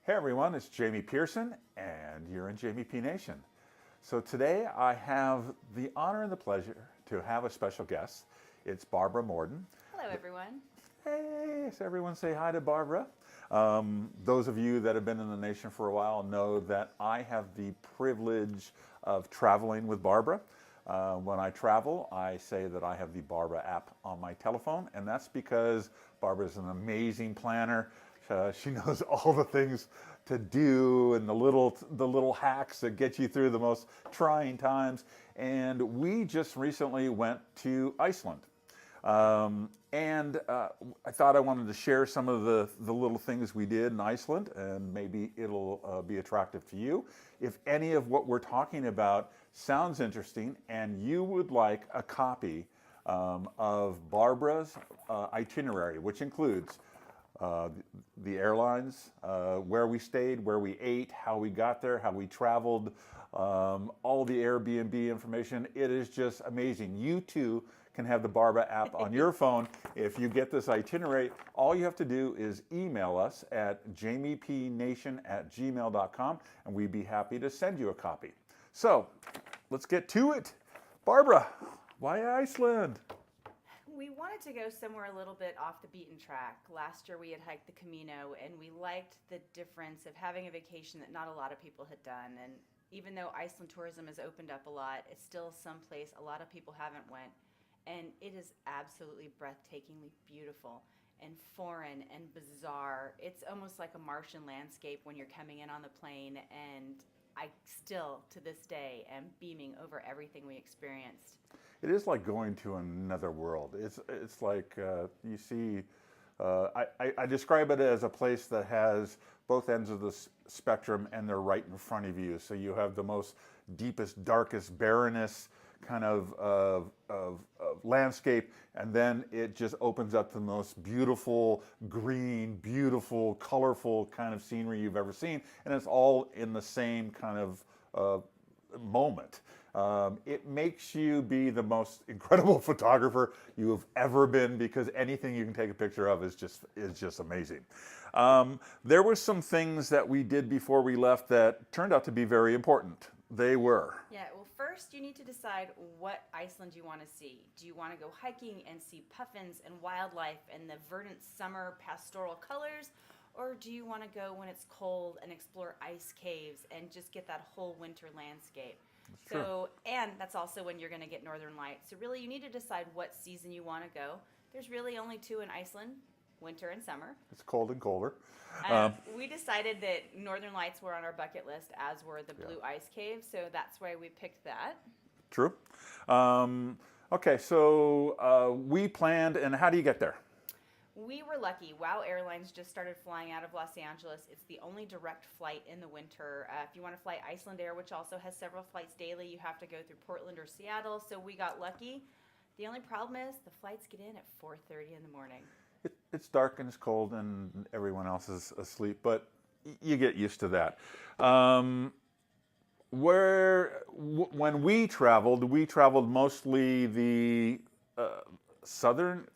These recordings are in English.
Hey everyone, it's Jamie Pearson, and you're in jamiePnation. So today I have the honor and the pleasure to have a special guest. It's Barbara Morden. Hello everyone. Hey, so everyone say hi to Barbara. Those of you that have been in the nation for a while know that I have the privilege of traveling with Barbara. When I travel, I say that I have the Barbara app on my telephone, and that's because Barbara is an amazing planner. She knows all the things to do and the little hacks that get you through the most trying times. And we just recently went to Iceland. I thought I wanted to share some of the little things we did in Iceland, and maybe it'll be attractive to you. If any of what we're talking about sounds interesting and you would like a copy of Barbara's itinerary, which includes the airlines, where we stayed, where we ate, how we got there, how we traveled, all the Airbnb information. It is just amazing. You too can have the Barbara app on your phone. If you get this itinerary, all you have to do is email us at jamiePnation@gmail.com, and we'd be happy to send you a copy. So let's get to it. Barbara, why Iceland? We wanted to go somewhere a little bit off the beaten track. Last year we had hiked the Camino, and we liked the difference of having a vacation that not a lot of people had done. And even though Iceland tourism has opened up a lot, it's still someplace a lot of people haven't went. And it is absolutely breathtakingly beautiful and foreign and bizarre. It's almost like a Martian landscape when you're coming in on the plane, and I still, to this day, am beaming over everything we experienced. It is like going to another world. It's like you see. I describe it as a place that has both ends of the spectrum, and they're right in front of you. So you have the most deepest, darkest, barrenness kind of landscape, and then it just opens up to the most beautiful green, beautiful, colorful kind of scenery you've ever seen, and it's all in the same kind of moment. It makes you be the most incredible photographer you have ever been, because anything you can take a picture of is just amazing. There were some things that we did before we left that turned out to be very important. They were. Yeah, well, first you need to decide what Iceland you want to see. Do you want to go hiking and see puffins and wildlife and the verdant summer pastoral colors? Or do you want to go when it's cold and explore ice caves and just get that whole winter landscape? So, and that's also when you're going to get northern lights. So really you need to decide what season you want to go. There's really only two in Iceland, winter and summer. It's cold and colder. We decided that northern lights were on our bucket list, as were the blue ice caves. So that's why we picked that. True. Okay, so we planned, and how do you get there? We were lucky. WOW Airlines just started flying out of Los Angeles. It's the only direct flight in the winter. If you want to fly Iceland Air, which also has several flights daily, you have to go through Portland or Seattle. So we got lucky. The only problem is the flights get in at 4:30 in the morning. It's dark and it's cold and everyone else is asleep, but you get used to that. When we traveled mostly the southern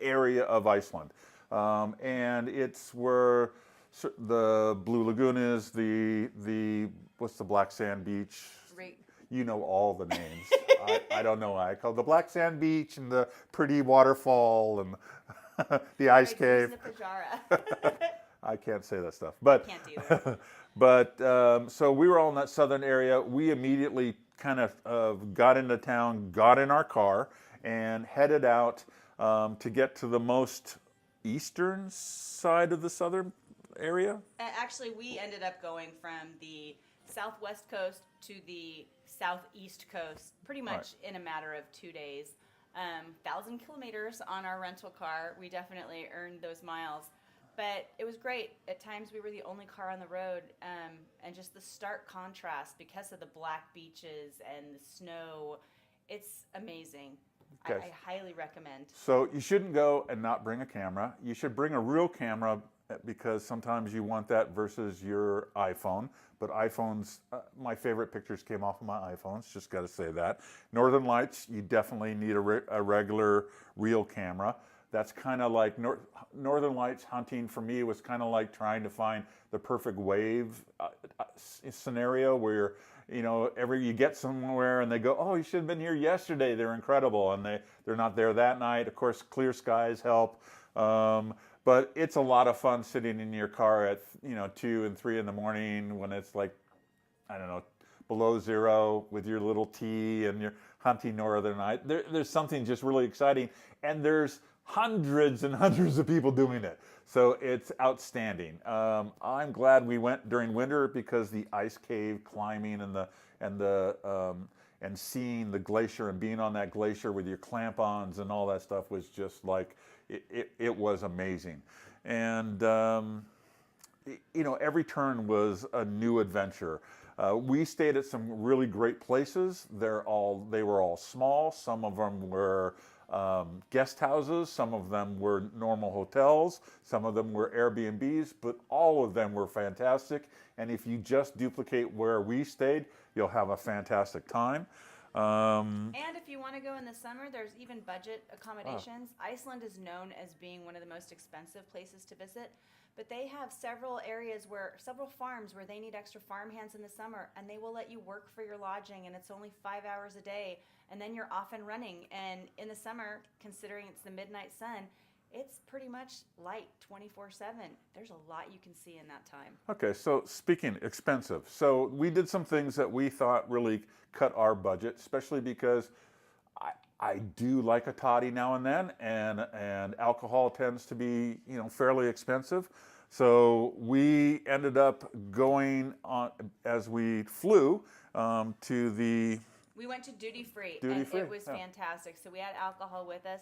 area of Iceland, and it's where the Blue Lagoon is. The what's the black sand beach? Right. You know all the names. I don't know. I call it the black sand beach and the pretty waterfall and the ice cave. I can't say that stuff, but can't either. But so we were all in that southern area. We immediately kind of got into town, got in our car, and headed out to get to the most eastern side of the southern area. Actually, we ended up going from the southwest coast to the southeast coast pretty much in a matter of 2 days. 1,000 kilometers on our rental car. We definitely earned those miles. But it was great. At times we were the only car on the road, and just the stark contrast because of the black beaches and the snow. It's amazing. Okay. I highly recommend. So you shouldn't go and not bring a camera. You should bring a real camera, because sometimes you want that versus your iPhone. But iPhones, my favorite pictures came off of my iPhones, just got to say that. Northern Lights, you definitely need a regular real camera. That's kind of like Northern Lights hunting for me was kind of like trying to find the perfect wave scenario where, you know, you get somewhere and they go, oh, you should have been here yesterday. They're incredible. And they're not there that night. Of course, clear skies help. But it's a lot of fun sitting in your car at, you know, 2 and 3 in the morning when it's like, I don't know, below zero with your little tea and you're hunting Northern Lights. There's something just really exciting. And there's hundreds and hundreds of people doing it. So it's outstanding. I'm glad we went during winter because the ice cave climbing and seeing the glacier and being on that glacier with your clamp-ons and all that stuff was just like, it was amazing. And, you know, every turn was a new adventure. We stayed at some really great places. They were all small. Some of them were guest houses. Some of them were normal hotels. Some of them were Airbnbs, but all of them were fantastic. And if you just duplicate where we stayed, you'll have a fantastic time. And if you want to go in the summer, there's even budget accommodations. Iceland is known as being one of the most expensive places to visit, but they have several farms where they need extra farm hands in the summer, and they will let you work for your lodging, and it's only 5 hours a day, and then you're off and running. And in the summer, considering it's the midnight sun, it's pretty much light 24/7. There's a lot you can see in that time. Okay, so speaking expensive, so we did some things that we thought really cut our budget, especially because I do like a toddy now and then, and alcohol tends to be, you know, fairly expensive. So we ended up going on as we flew to the We went to duty free, Duty and free, it was yeah. fantastic. So we had alcohol with us.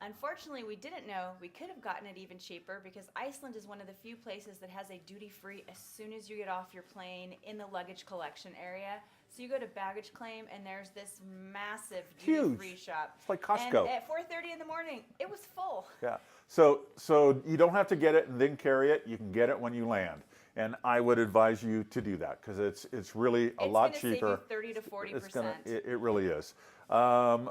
Unfortunately, we didn't know we could have gotten it even cheaper because Iceland is one of the few places that has a duty free as soon as you get off your plane in the luggage collection area. So you go to baggage claim and there's this massive duty free shop. It's like Costco. And at 4:30 in the morning, it was full. Yeah. So you don't have to get it and then carry it. You can get it when you land. And I would advise you to do that because it's really a lot cheaper. It's going to save you 30 to 40%. It really is.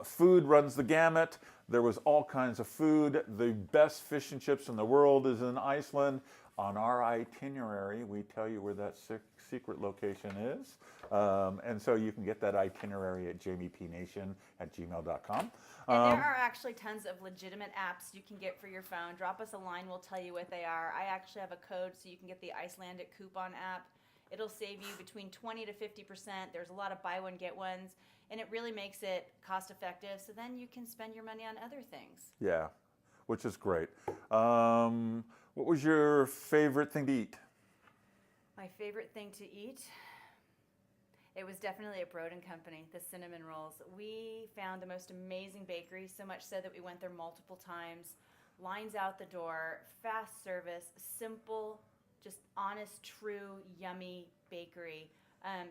Food runs the gamut. There was all kinds of food. The best fish and chips in the world is in Iceland. On our itinerary, we tell you where that secret location is. And so you can get that itinerary at jamiePnation@gmail.com. And there are actually tons of legitimate apps you can get for your phone. Drop us a line, we'll tell you what they are. I actually have a code so you can get the Icelandic coupon app. It'll save you between 20 to 50%. There's a lot of buy one, get ones, and it really makes it cost effective. So then you can spend your money on other things. Yeah, which is great. What was your favorite thing to eat? My favorite thing to eat? It was definitely at Broad & Company, the cinnamon rolls. We found the most amazing bakery, so much so that we went there multiple times. Lines out the door, fast service, simple, just honest, true, yummy bakery.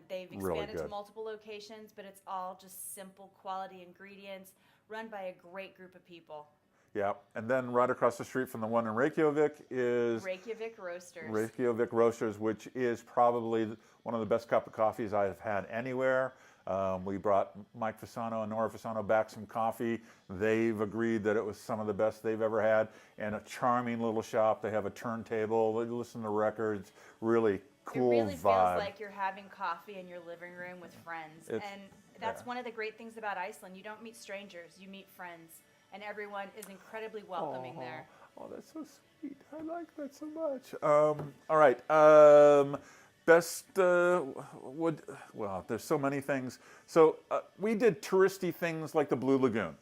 They've expanded to multiple locations, but it's all just simple quality ingredients run by a great group of people. Yeah, and then right across the street from the one in Reykjavik is Reykjavik Roasters. Reykjavik Roasters, which is probably one of the best cup of coffees I have had anywhere. We brought Mike Fasano and Nora Fasano back some coffee. They've agreed that it was some of the best they've ever had, and a charming little shop. They have a turntable. They listen to records. Really cool vibe. It really feels like you're having coffee in your living room with friends. And that's one of the great things about Iceland. You don't meet strangers, you meet friends. And everyone is incredibly welcoming there. Oh, that's so sweet. I like that so much. All right. Well, there's so many things. So we did touristy things like the Blue Lagoon.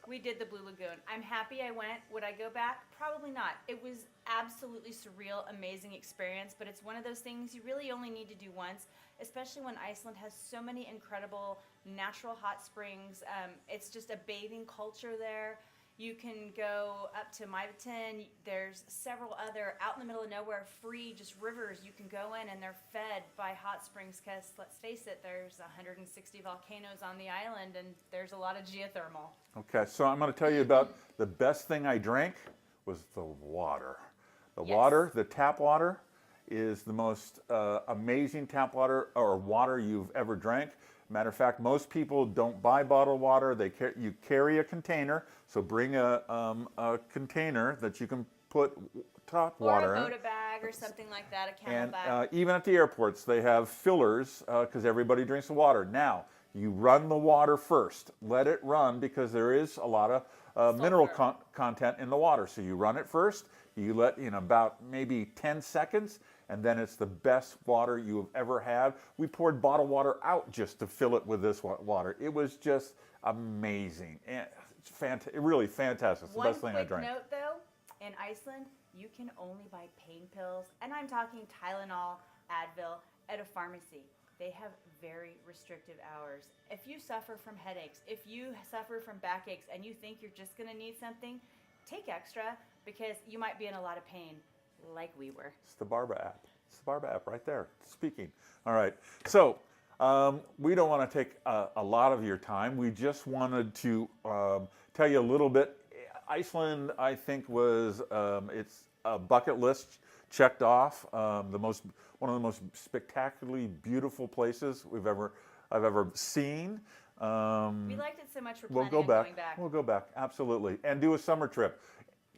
We did the Blue Lagoon. I'm happy I went. Would I go back? Probably not. It was absolutely surreal, amazing experience, but it's one of those things you really only need to do once, especially when Iceland has so many incredible natural hot springs. It's just a bathing culture there. You can go up to Maivatn. There's several other out in the middle of nowhere, free just rivers you can go in, and they're fed by hot springs because, let's face it, there's 160 volcanoes on the island, and there's a lot of geothermal. Okay, so I'm going to tell you about the best thing I drank was the water. The water, the tap water, is the most amazing tap water or water you've ever drank. Matter of fact, most people don't buy bottled water. You carry a container, so bring a container that you can put top water Or a in. Boda bag or something like that, a camel And bag. even at the airports, they have fillers because everybody drinks the water. Now, you run the water first. Let it run because there is a lot of mineral Sulfur. content in the water. So you run it first. You let in about maybe 10 seconds, and then it's the best water you have ever had. We poured bottled water out just to fill it with this water. It was just amazing. And it's really fantastic. It's the best thing I One quick drank. note though, in Iceland, you can only buy pain pills, and I'm talking Tylenol, Advil, at a pharmacy. They have very restrictive hours. If you suffer from headaches, if you suffer from backaches, and you think you're just gonna need something, take extra because you might be in a lot of pain, like we were. It's the Barba app. It's the Barba app right there, speaking. All right. So we don't want to take a lot of your time. We just wanted to tell you a little bit. Iceland, I think, was it's a bucket list checked off. One of the most spectacularly beautiful places I've ever seen. We liked it so much we're We'll planning go on back. going back. We'll go back, absolutely, and do a summer trip.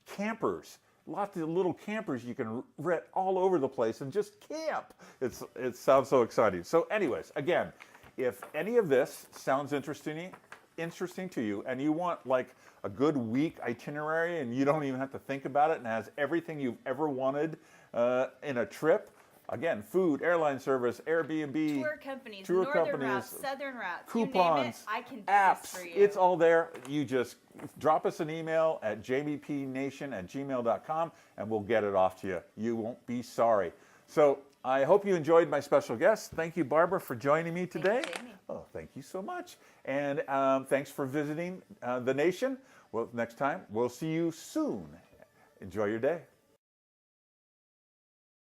Campers, lots of little campers you can rent all over the place and just camp. It sounds so exciting. So, anyways, again, if any of this sounds interesting to you, and you want like a good week itinerary, and you don't even have to think about it, and has everything you've ever wanted in a trip. Again, food, airline service, Airbnb, Tour companies, tour northern companies, routes, southern routes, coupons, you name it, I can do apps, this for you. it's all there. You just drop us an email at jamiePnation@gmail.com and we'll get it off to you. You won't be sorry. So I hope you enjoyed my special guest. Thank you, Barbara, for joining me today. Thank you, Jamie. Oh, thank you so much. And thanks for visiting the nation. Well, next time, we'll see you soon. Enjoy your day.